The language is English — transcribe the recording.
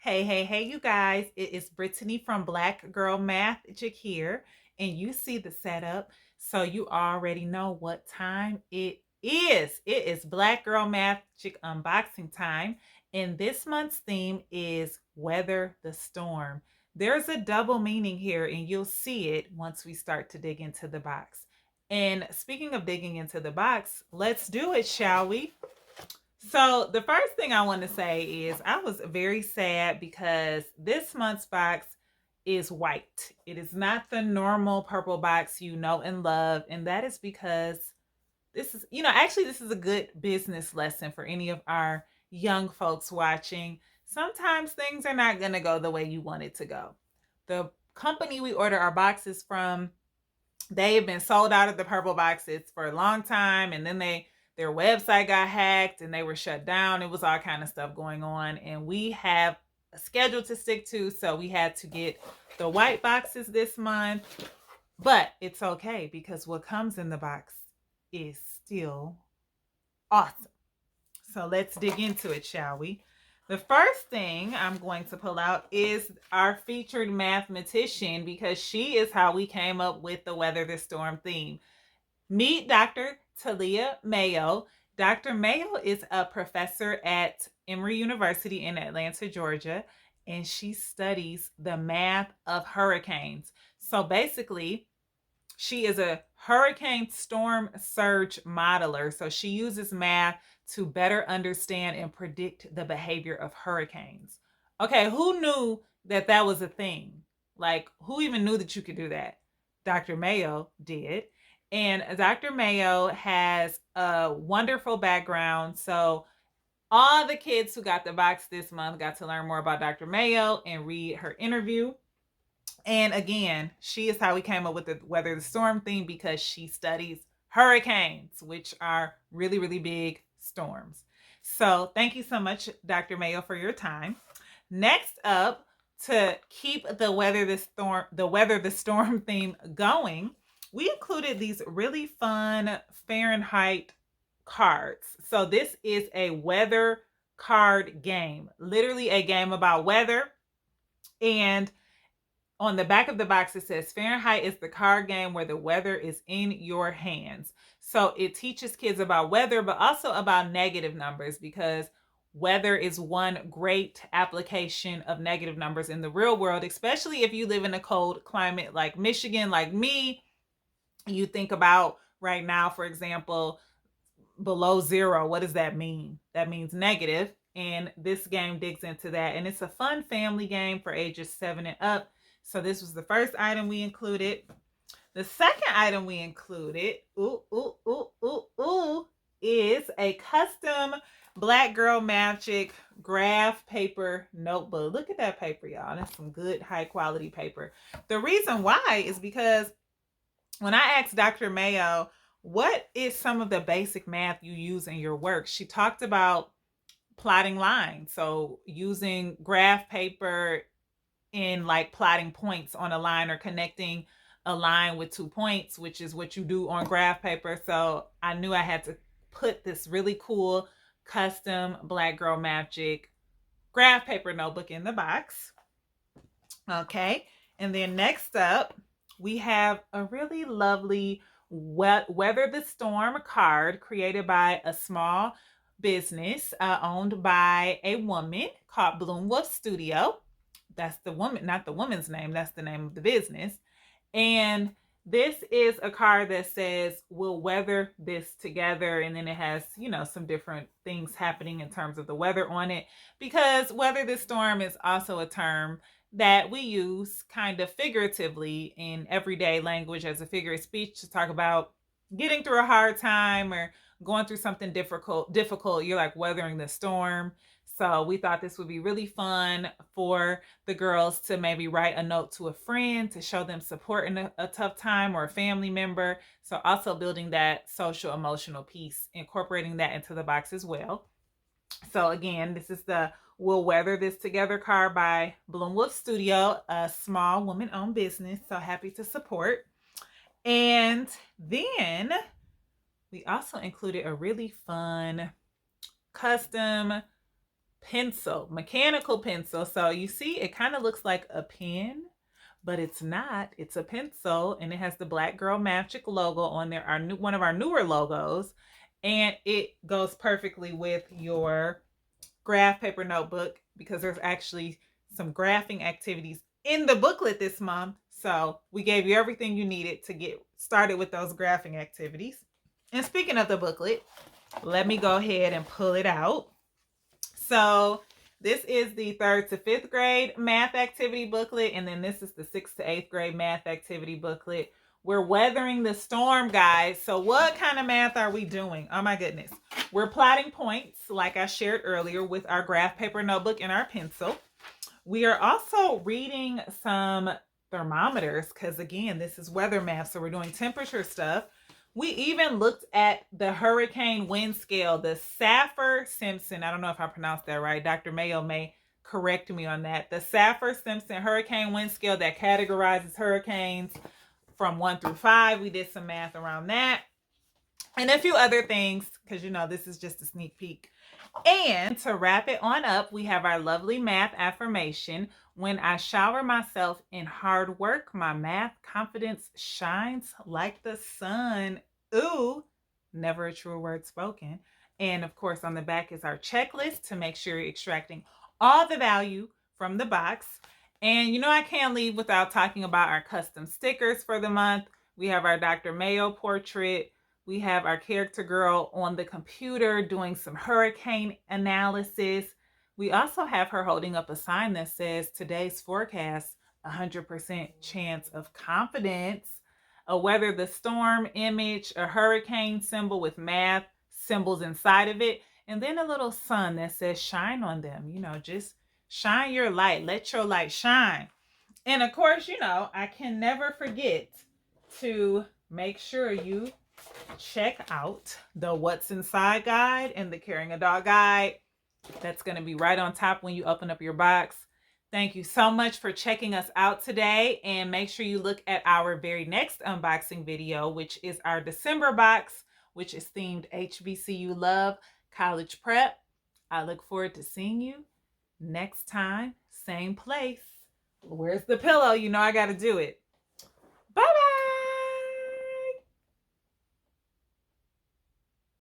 Hey, you guys. It is Brittany from Black Girl MATHgic here, and you see the setup, so you already know what time it is. It is Black Girl MATHgic unboxing time, and this month's theme is Weather the Storm. There's a double meaning here, and you'll see it once we start to dig into the box. And speaking of digging into the box, let's do it, shall we? So, the first thing I want to say is I was very sad because this month's box is white. It is not the normal purple box you know and love. And that is because this is a good business lesson for any of our young folks watching. Sometimes things are not going to go the way you want it to go. The company we order our boxes from, they have been sold out of the purple boxes for a long time, and then their website got hacked and they were shut down. It was all kind of stuff going on, and we have a schedule to stick to, so we had to get the white boxes this month. But it's okay because what comes in the box is still awesome. So let's dig into it, shall we? The first thing I'm going to pull out is our featured mathematician, because she is how we came up with the Weather the Storm theme. Meet Dr. Talia Mayo. Dr. Mayo is a professor at Emory University in Atlanta, Georgia, and she studies the math of hurricanes. So basically, she is a hurricane storm surge modeler. So she uses math to better understand and predict the behavior of hurricanes. Okay, who knew that that was a thing? Like, who even knew that you could do that? Dr. Mayo did. And Dr. Mayo has a wonderful background. So, all the kids who got the box this month got to learn more about Dr. Mayo and read her interview. And again, she is how we came up with the Weather the Storm theme, because she studies hurricanes, which are really, really big storms. So thank you so much, Dr. Mayo, for your time. Next up, to keep the Weather the Storm theme going, we included these really fun Fahrenheit cards. So this is a weather card game, literally a game about weather. And on the back of the box, it says Fahrenheit is the card game where the weather is in your hands. So it teaches kids about weather, but also about negative numbers, because weather is one great application of negative numbers in the real world, especially if you live in a cold climate like Michigan, like me. You think about right now, for example, below zero. What does that mean? That means negative. And this game digs into that. And it's a fun family game for ages 7 and up. So this was the first item we included. The second item we included, is a custom Black Girl MATHgic graph paper notebook. Look at that paper, y'all. That's some good high quality paper. The reason why is because when I asked Dr. Mayo, what is some of the basic math you use in your work, she talked about plotting lines. So using graph paper in like plotting points on a line, or connecting a line with 2 points, which is what you do on graph paper. So I knew I had to put this really cool custom Black Girl MATHgic graph paper notebook in the box. Okay. And then next up, we have a really lovely Weather the Storm card created by a small business owned by a woman called Wolf Studio. That's the woman, not the woman's name. That's the name of the business. And this is a card that says, we'll weather this together. And then it has, some different things happening in terms of the weather on it, because weather the storm is also a term that we use kind of figuratively in everyday language as a figure of speech to talk about getting through a hard time or going through something difficult. You're like weathering the storm. So we thought this would be really fun for the girls to maybe write a note to a friend to show them support in a tough time, or a family member. So also building that social emotional piece, incorporating that into the box as well. So again, this is the We'll Weather This Together card by Wolf Studio, a small woman-owned business. So happy to support. And then we also included a really fun custom pencil, mechanical pencil. So you see, it kind of looks like a pen, but it's not. It's a pencil, and it has the Black Girl MATHgic logo on there, one of our newer logos, and it goes perfectly with your graph paper notebook because there's actually some graphing activities in the booklet this month. So we gave you everything you needed to get started with those graphing activities. And speaking of the booklet, let me go ahead and pull it out. So this is the 3rd to 5th grade math activity booklet, and then this is the 6th to 8th grade math activity booklet. We're weathering the storm, guys. So what kind of math are we doing? Oh my goodness. We're plotting points, like I shared earlier, with our graph paper notebook and our pencil. We are also reading some thermometers because, again, this is weather math, so we're doing temperature stuff. We even looked at the hurricane wind scale, the Saffir-Simpson. I don't know if I pronounced that right. Dr. Mayo may correct me on that. The Saffir-Simpson hurricane wind scale that categorizes hurricanes from 1 through 5. We did some math around that. And a few other things, because you know this is just a sneak peek. And to wrap it on up, we have our lovely math affirmation. When I shower myself in hard work, my math confidence shines like the sun. Ooh, never a truer word spoken. And of course, on the back is our checklist to make sure you're extracting all the value from the box. And you know, I can't leave without talking about our custom stickers for the month. We have our Dr. Mayo portrait. We have our character girl on the computer doing some hurricane analysis. We also have her holding up a sign that says today's forecast, 100% chance of confidence. A weather the storm image, a hurricane symbol with math symbols inside of it, and then a little sun that says shine on them. You know, just shine your light. Let your light shine. And of course, you know, I can never forget to make sure you check out the What's Inside guide and the Carrying a Dog guide. That's going to be right on top when you open up your box. Thank you so much for checking us out today, and make sure you look at our very next unboxing video, which is our December box, which is themed HBCU Love College Prep. I look forward to seeing you next time, same place. Where's the pillow? You know I got to do it.